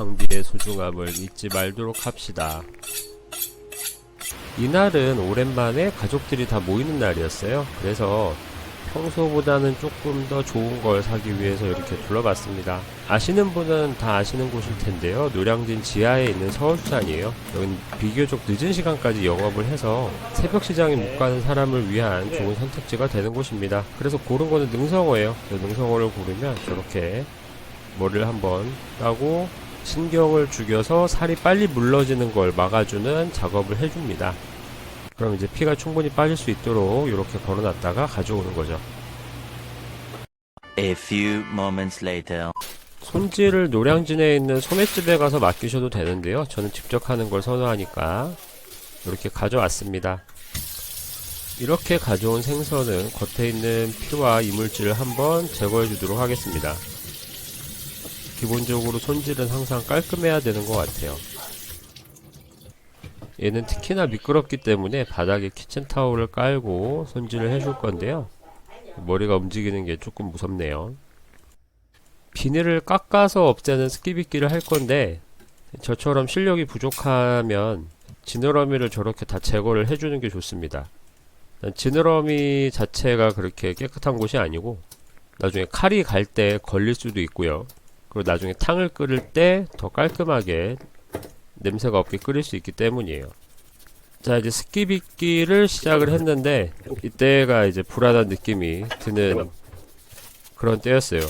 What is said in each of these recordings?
장비의 소중함을 잊지 말도록 합시다. 이날은 오랜만에 가족들이 다 모이는 날이었어요. 그래서 평소보다는 조금 더 좋은 걸 사기 위해서 이렇게 둘러봤습니다. 아시는 분은 다 아시는 곳일 텐데요. 노량진 지하에 있는 서울수산이에요. 여긴 비교적 늦은 시간까지 영업을 해서 새벽 시장에 못 가는 사람을 위한 좋은 선택지가 되는 곳입니다. 그래서 고른 거는 능성어예요. 능성어를 고르면 저렇게 머리를 한번 따고 신경을 죽여서 살이 빨리 물러지는 걸 막아주는 작업을 해줍니다. 그럼 이제 피가 충분히 빠질 수 있도록 이렇게 걸어놨다가 가져오는 거죠. A few moments later. 손질을 노량진에 있는 소매집에 가서 맡기셔도 되는데요. 저는 직접 하는 걸 선호하니까 이렇게 가져왔습니다. 이렇게 가져온 생선은 겉에 있는 피와 이물질을 한번 제거해 주도록 하겠습니다. 기본적으로 손질은 항상 깔끔해야 되는 것 같아요. 얘는 특히나 미끄럽기 때문에 바닥에 키친타올을 깔고 손질을 해줄 건데요. 머리가 움직이는 게 조금 무섭네요. 비늘을 깎아서 없애는 스키빗기를 할 건데 저처럼 실력이 부족하면 지느러미를 저렇게 다 제거를 해주는 게 좋습니다. 지느러미 자체가 그렇게 깨끗한 곳이 아니고 나중에 칼이 갈 때 걸릴 수도 있고요. 그리고 나중에 탕을 끓일 때 더 깔끔하게 냄새가 없게 끓일 수 있기 때문이에요. 자, 이제 스키빗기를 시작을 했는데 이때가 이제 불안한 느낌이 드는 그런 때였어요.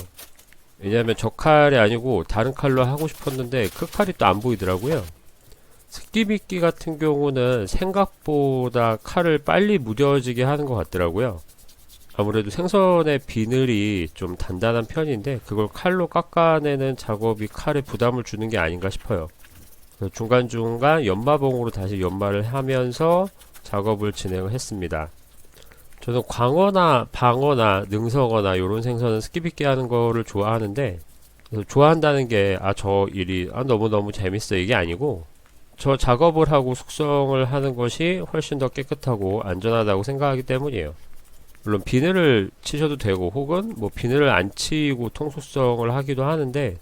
왜냐하면 저 칼이 아니고 다른 칼로 하고 싶었는데 그 칼이 또 안 보이더라고요. 스키빗기 같은 경우는 생각보다 칼을 빨리 무뎌지게 하는 것 같더라고요. 아무래도 생선의 비늘이 좀 단단한 편인데 그걸 칼로 깎아내는 작업이 칼에 부담을 주는 게 아닌가 싶어요. 중간중간 연마봉으로 다시 연마를 하면서 작업을 진행을 했습니다. 저는 광어나 방어나 능성어나 이런 생선은 스키빗기 하는 거를 좋아하는데, 좋아한다는 게 저 일이 너무너무 재밌어 이게 아니고 저 작업을 하고 숙성을 하는 것이 훨씬 더 깨끗하고 안전하다고 생각하기 때문이에요. 물론 비늘을 치셔도 되고 혹은 뭐 비늘을 안 치고 통숙성을 하기도 하는데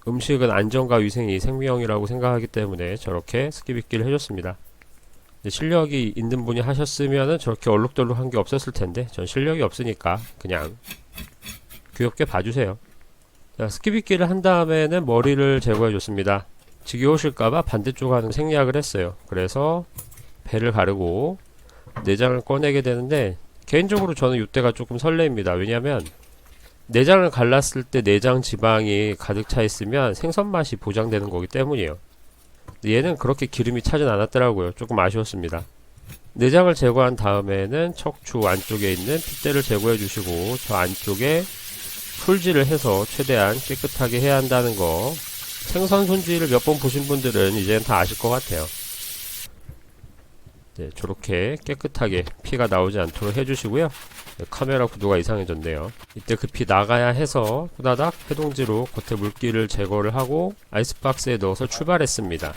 음식은 안전과 위생이 생명이라고 생각하기 때문에 저렇게 스키빗기를 해줬습니다. 실력이 있는 분이 하셨으면 저렇게 얼룩덜룩한 게 없었을 텐데 전 실력이 없으니까 그냥 귀엽게 봐주세요. 자, 스키빗기를 한 다음에는 머리를 제거해 줬습니다. 지겨우실까봐 반대쪽 하는 생략을 했어요. 그래서 배를 가르고 내장을 꺼내게 되는데 개인적으로 저는 이때가 조금 설레입니다. 왜냐면 내장을 갈랐을 때 내장 지방이 가득 차 있으면 생선 맛이 보장되는 거기 때문이에요. 얘는 그렇게 기름이 차진 않았더라고요. 조금 아쉬웠습니다. 내장을 제거한 다음에는 척추 안쪽에 있는 핏대를 제거해 주시고 저 안쪽에 풀질을 해서 최대한 깨끗하게 해야 한다는 거, 생선 손질을 몇 번 보신 분들은 이제는 다 아실 것 같아요. 네, 저렇게 깨끗하게 피가 나오지 않도록 해주시고요. 네, 카메라 구도가 이상해졌네요. 이때 그 피 나가야 해서 후다닥 해동지로 겉에 물기를 제거를 하고 아이스박스에 넣어서 출발했습니다.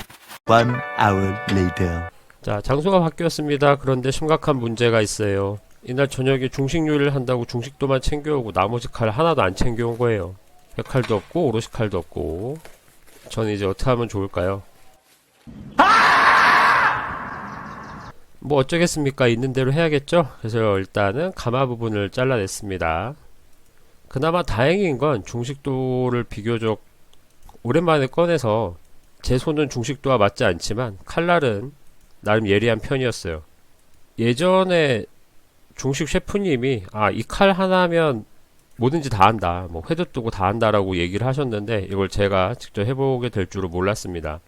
1 hour later. 자, 장소가 바뀌었습니다. 그런데 심각한 문제가 있어요. 이날 저녁에 중식 요리를 한다고 중식도만 챙겨오고 나머지 칼 하나도 안 챙겨온 거예요. 백칼도 없고 오롯이 칼도 없고. 저는 이제 어떻게 하면 좋을까요? 뭐 어쩌겠습니까? 있는 대로 해야겠죠? 그래서 일단은 가마 부분을 잘라냈습니다. 그나마 다행인 건 중식도를 비교적 오랜만에 꺼내서 제 손은 중식도와 맞지 않지만 칼날은 나름 예리한 편이었어요. 예전에 중식 셰프님이 이 칼 하나면 뭐든지 다 한다, 뭐 회도 뜨고 다 한다라고 얘기를 하셨는데 이걸 제가 직접 해보게 될 줄은 몰랐습니다.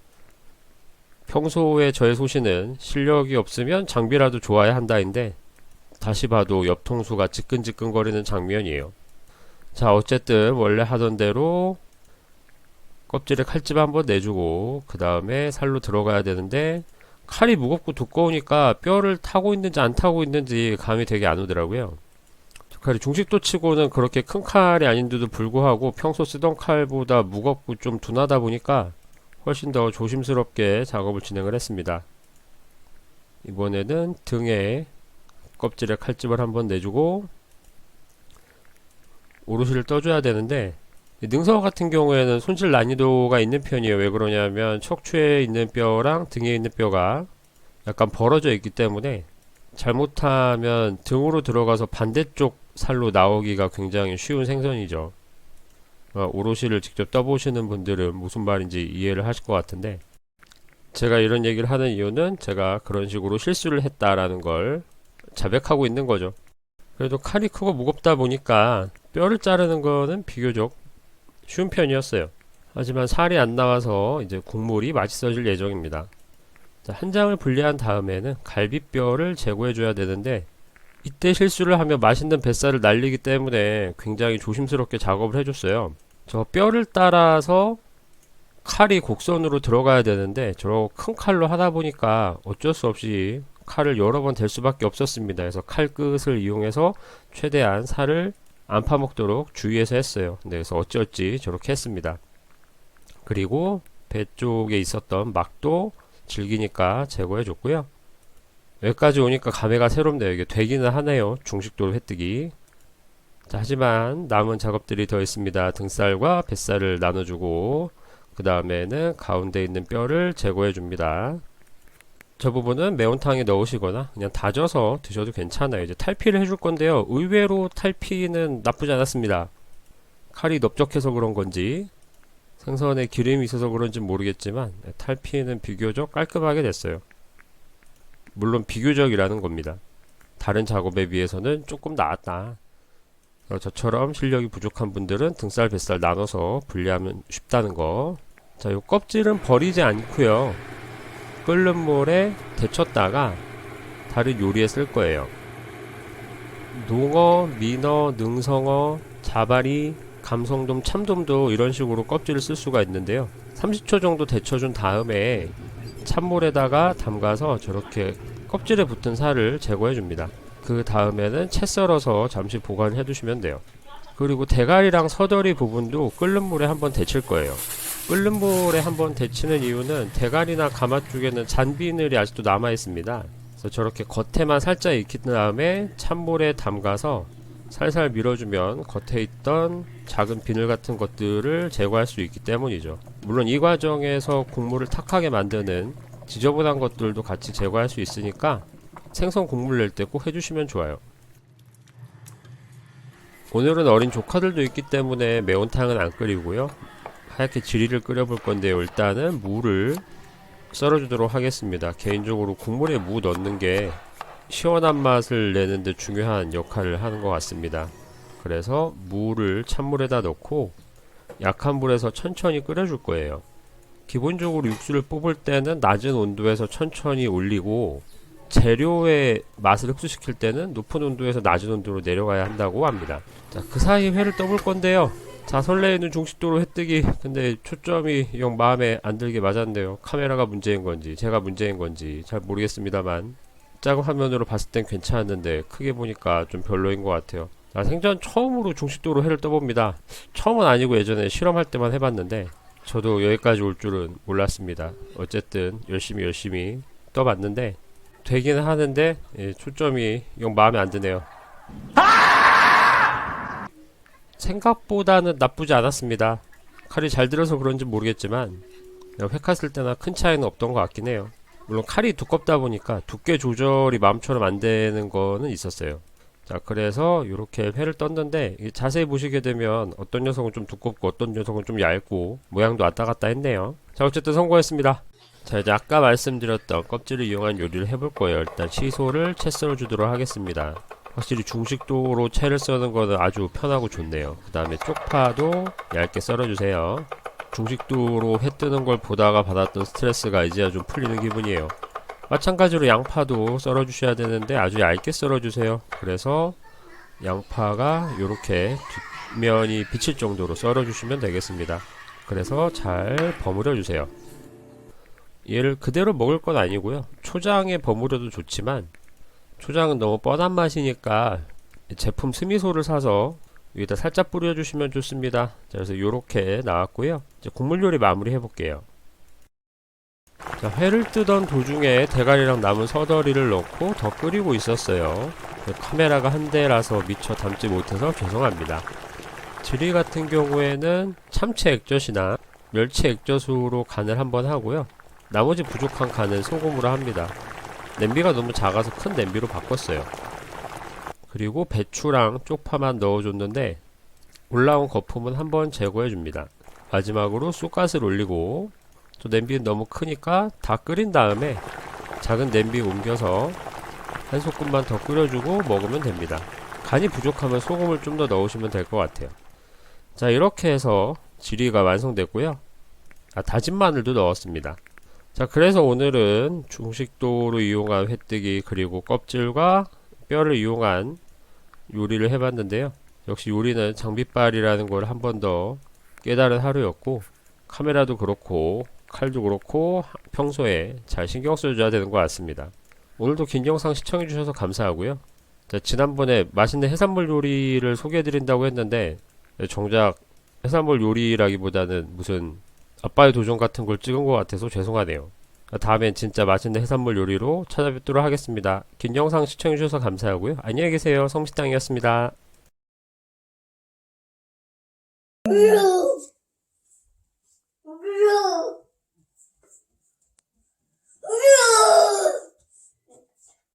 평소에 저의 소신은 실력이 없으면 장비라도 좋아야 한다인데 다시 봐도 옆통수가 지끈지끈거리는 장면이에요. 자, 어쨌든 원래 하던 대로 껍질에 칼집 한번 내주고 그 다음에 살로 들어가야 되는데 칼이 무겁고 두꺼우니까 뼈를 타고 있는지 안 타고 있는지 감이 되게 안 오더라고요. 저 칼이 중식도 치고는 그렇게 큰 칼이 아닌데도 불구하고 평소 쓰던 칼보다 무겁고 좀 둔하다 보니까 훨씬 더 조심스럽게 작업을 진행을 했습니다. 이번에는 등에 껍질에 칼집을 한번 내주고 오롯이를 떠줘야 되는데 능성어 같은 경우에는 손질 난이도가 있는 편이에요. 왜 그러냐면 척추에 있는 뼈랑 등에 있는 뼈가 약간 벌어져 있기 때문에 잘못하면 등으로 들어가서 반대쪽 살로 나오기가 굉장히 쉬운 생선이죠. 오롯이를 직접 떠보시는 분들은 무슨 말인지 이해를 하실 것 같은데, 제가 이런 얘기를 하는 이유는 제가 그런 식으로 실수를 했다라는 걸 자백하고 있는 거죠. 그래도 칼이 크고 무겁다 보니까 뼈를 자르는 거는 비교적 쉬운 편이었어요. 하지만 살이 안 나와서 이제 국물이 맛있어질 예정입니다. 자, 한 장을 분리한 다음에는 갈비뼈를 제거해 줘야 되는데, 이때 실수를 하면 맛있는 뱃살을 날리기 때문에 굉장히 조심스럽게 작업을 해줬어요. 저 뼈를 따라서 칼이 곡선으로 들어가야 되는데 저 큰 칼로 하다 보니까 어쩔 수 없이 칼을 여러 번 댈 수밖에 없었습니다. 그래서 칼 끝을 이용해서 최대한 살을 안 파먹도록 주의해서 했어요. 그래서 어찌어찌 저렇게 했습니다. 그리고 배 쪽에 있었던 막도 질기니까 제거해 줬고요. 여기까지 오니까 감회가 새롭네요. 이게 되기는 하네요. 중식도로 회뜨기. 자, 하지만 남은 작업들이 더 있습니다. 등살과 뱃살을 나눠주고, 그 다음에는 가운데 있는 뼈를 제거해 줍니다. 저 부분은 매운탕에 넣으시거나 그냥 다져서 드셔도 괜찮아요. 이제 탈피를 해줄 건데요. 의외로 탈피는 나쁘지 않았습니다. 칼이 넓적해서 그런 건지 생선에 기름이 있어서 그런지 모르겠지만 탈피는 비교적 깔끔하게 됐어요. 물론 비교적이라는 겁니다. 다른 작업에 비해서는 조금 나았다. 저처럼 실력이 부족한 분들은 등살 뱃살 나눠서 분리하면 쉽다는 거. 자, 요 껍질은 버리지 않고요, 끓는 물에 데쳤다가 다른 요리에 쓸 거예요. 농어, 민어, 능성어, 자바리, 감성돔, 참돔도 이런 식으로 껍질을 쓸 수가 있는데요. 30초 정도 데쳐준 다음에 찬물에다가 담가서 저렇게 껍질에 붙은 살을 제거해 줍니다. 그 다음에는 채 썰어서 잠시 보관해 두시면 돼요. 그리고 대가리랑 서더리 부분도 끓는 물에 한번 데칠 거예요. 끓는 물에 한번 데치는 이유는 대가리나 가마 쪽에는 잔비늘이 아직도 남아 있습니다. 그래서 저렇게 겉에만 살짝 익힌 다음에 찬물에 담가서 살살 밀어주면 겉에 있던 작은 비늘 같은 것들을 제거할 수 있기 때문이죠. 물론 이 과정에서 국물을 탁하게 만드는 지저분한 것들도 같이 제거할 수 있으니까 생선 국물 낼 때 꼭 해주시면 좋아요. 오늘은 어린 조카들도 있기 때문에 매운탕은 안 끓이고요, 하얗게 지리를 끓여볼 건데요. 일단은 무를 썰어주도록 하겠습니다. 개인적으로 국물에 무 넣는 게 시원한 맛을 내는데 중요한 역할을 하는 것 같습니다. 그래서 무를 찬물에다 넣고 약한 불에서 천천히 끓여줄 거예요. 기본적으로 육수를 뽑을 때는 낮은 온도에서 천천히 올리고, 재료의 맛을 흡수시킬 때는 높은 온도에서 낮은 온도로 내려가야 한다고 합니다. 자, 그 사이 회를 떠볼 건데요. 자, 설레이는 중식도로 회뜨기. 근데 초점이 영 마음에 안 들게 맞았네요. 카메라가 문제인 건지 제가 문제인 건지 잘 모르겠습니다만 작은 화면으로 봤을 땐 괜찮았는데 크게 보니까 좀 별로인 것 같아요. 자, 생전 처음으로 중식도로 회를 떠봅니다. 처음은 아니고 예전에 실험할 때만 해봤는데 저도 여기까지 올 줄은 몰랐습니다. 어쨌든 열심히 떠봤는데 되기는 하는데 초점이 영 마음에 안 드네요. 생각보다는 나쁘지 않았습니다. 칼이 잘 들어서 그런지 모르겠지만 회 깠을 때나 큰 차이는 없던 것 같긴 해요. 물론 칼이 두껍다 보니까 두께 조절이 마음처럼 안 되는 거는 있었어요. 자, 그래서 이렇게 회를 떴는데 자세히 보시게 되면 어떤 녀석은 좀 두껍고 어떤 녀석은 좀 얇고 모양도 왔다 갔다 했네요. 자, 어쨌든 성공했습니다. 자, 이제 아까 말씀드렸던 껍질을 이용한 요리를 해볼 거예요. 일단 시소를 채 썰어 주도록 하겠습니다. 확실히 중식도로 채를 써는 거는 아주 편하고 좋네요. 그 다음에 쪽파도 얇게 썰어주세요. 중식도로 회 뜨는 걸 보다가 받았던 스트레스가 이제야 좀 풀리는 기분이에요. 마찬가지로 양파도 썰어주셔야 되는데 아주 얇게 썰어주세요. 그래서 양파가 이렇게 뒷면이 비칠 정도로 썰어주시면 되겠습니다. 그래서 잘 버무려주세요. 얘를 그대로 먹을 건 아니고요, 초장에 버무려도 좋지만 초장은 너무 뻔한 맛이니까 제품 스미소를 사서 위에다 살짝 뿌려주시면 좋습니다. 자, 그래서 이렇게 나왔고요. 이제 국물 요리 마무리 해볼게요. 자, 회를 뜨던 도중에 대가리랑 남은 서더리를 넣고 더 끓이고 있었어요. 카메라가 한 대라서 미처 담지 못해서 죄송합니다. 지리 같은 경우에는 참치 액젓이나 멸치 액젓으로 간을 한번 하고요. 나머지 부족한 간은 소금으로 합니다. 냄비가 너무 작아서 큰 냄비로 바꿨어요. 그리고 배추랑 쪽파만 넣어줬는데 올라온 거품은 한번 제거해줍니다. 마지막으로 쑥갓을 올리고, 또 냄비는 너무 크니까 다 끓인 다음에 작은 냄비에 옮겨서 한 소끔만 더 끓여주고 먹으면 됩니다. 간이 부족하면 소금을 좀 더 넣으시면 될 것 같아요. 자, 이렇게 해서 지리가 완성됐고요. 다진 마늘도 넣었습니다. 자, 그래서 오늘은 중식도로 이용한 회뜨기, 그리고 껍질과 뼈를 이용한 요리를 해봤는데요. 역시 요리는 장비빨이라는 걸 한 번 더 깨달은 하루였고, 카메라도 그렇고 칼도 그렇고 평소에 잘 신경 써줘야 되는 것 같습니다. 오늘도 긴 영상 시청해주셔서 감사하고요. 자, 지난번에 맛있는 해산물 요리를 소개해드린다고 했는데 정작 해산물 요리라기보다는 무슨 아빠의 도전 같은 걸 찍은 것 같아서 죄송하네요. 다음엔 진짜 맛있는 해산물 요리로 찾아뵙도록 하겠습니다. 긴 영상 시청해주셔서 감사하고요. 안녕히 계세요. 성식당이었습니다. 으아!